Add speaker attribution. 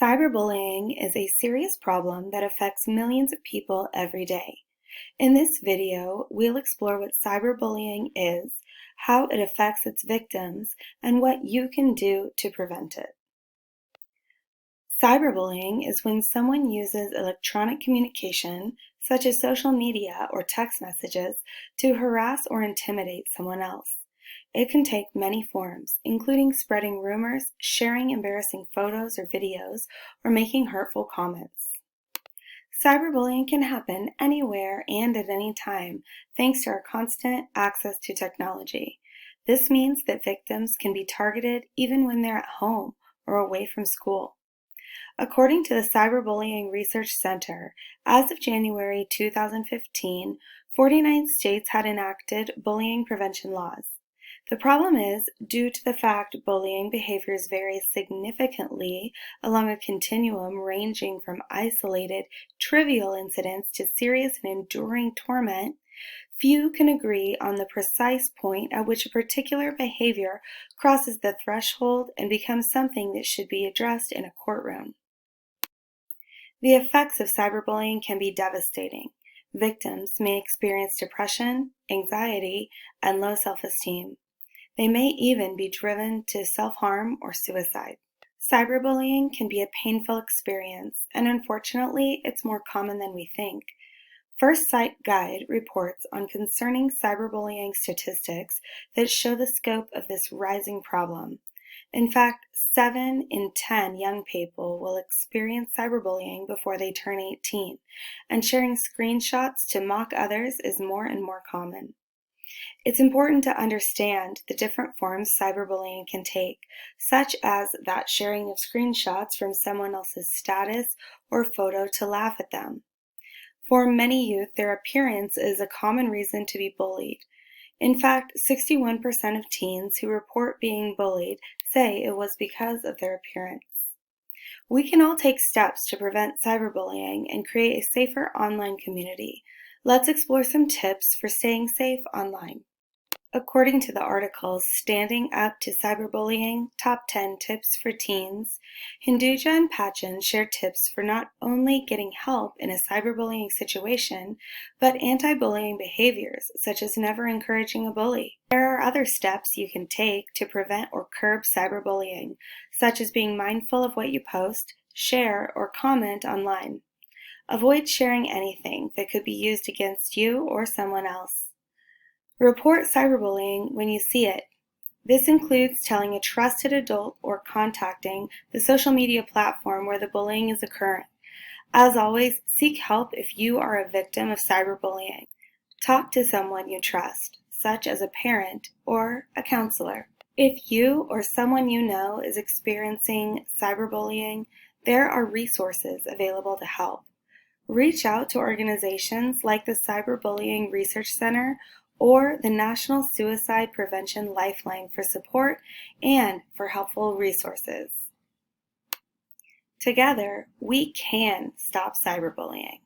Speaker 1: Cyberbullying is a serious problem that affects millions of people every day. In this video, we'll explore what cyberbullying is, how it affects its victims, and what you can do to prevent it. Cyberbullying is when someone uses electronic communication, such as social media or text messages, to harass or intimidate someone else. It can take many forms, including spreading rumors, sharing embarrassing photos or videos, or making hurtful comments. Cyberbullying can happen anywhere and at any time, thanks to our constant access to technology. This means that victims can be targeted even when they're at home or away from school. According to the Cyberbullying Research Center, as of January 2015, 49 states had enacted bullying prevention laws. The problem is, due to the fact bullying behaviors vary significantly along a continuum ranging from isolated, trivial incidents to serious and enduring torment, few can agree on the precise point at which a particular behavior crosses the threshold and becomes something that should be addressed in a courtroom. The effects of cyberbullying can be devastating. Victims may experience depression, anxiety, and low self-esteem. They may even be driven to self-harm or suicide. Cyberbullying can be a painful experience, and unfortunately, it's more common than we think. First Sight Guide reports on concerning cyberbullying statistics that show the scope of this rising problem. In fact, 7 in 10 young people will experience cyberbullying before they turn 18, and sharing screenshots to mock others is more and more common. It's important to understand the different forms cyberbullying can take, such as that sharing of screenshots from someone else's status or photo to laugh at them. For many youth, their appearance is a common reason to be bullied. In fact, 61% of teens who report being bullied say it was because of their appearance. We can all take steps to prevent cyberbullying and create a safer online community. Let's explore some tips for staying safe online. According to the article Standing Up to Cyberbullying, Top 10 Tips for Teens, Hinduja and Pachin share tips for not only getting help in a cyberbullying situation, but anti-bullying behaviors, such as never encouraging a bully. There are other steps you can take to prevent or curb cyberbullying, such as being mindful of what you post, share, or comment online. Avoid sharing anything that could be used against you or someone else. Report cyberbullying when you see it. This includes telling a trusted adult or contacting the social media platform where the bullying is occurring. As always, seek help if you are a victim of cyberbullying. Talk to someone you trust, such as a parent or a counselor. If you or someone you know is experiencing cyberbullying, there are resources available to help. Reach out to organizations like the Cyberbullying Research Center or the National Suicide Prevention Lifeline for support and for helpful resources. Together, we can stop cyberbullying.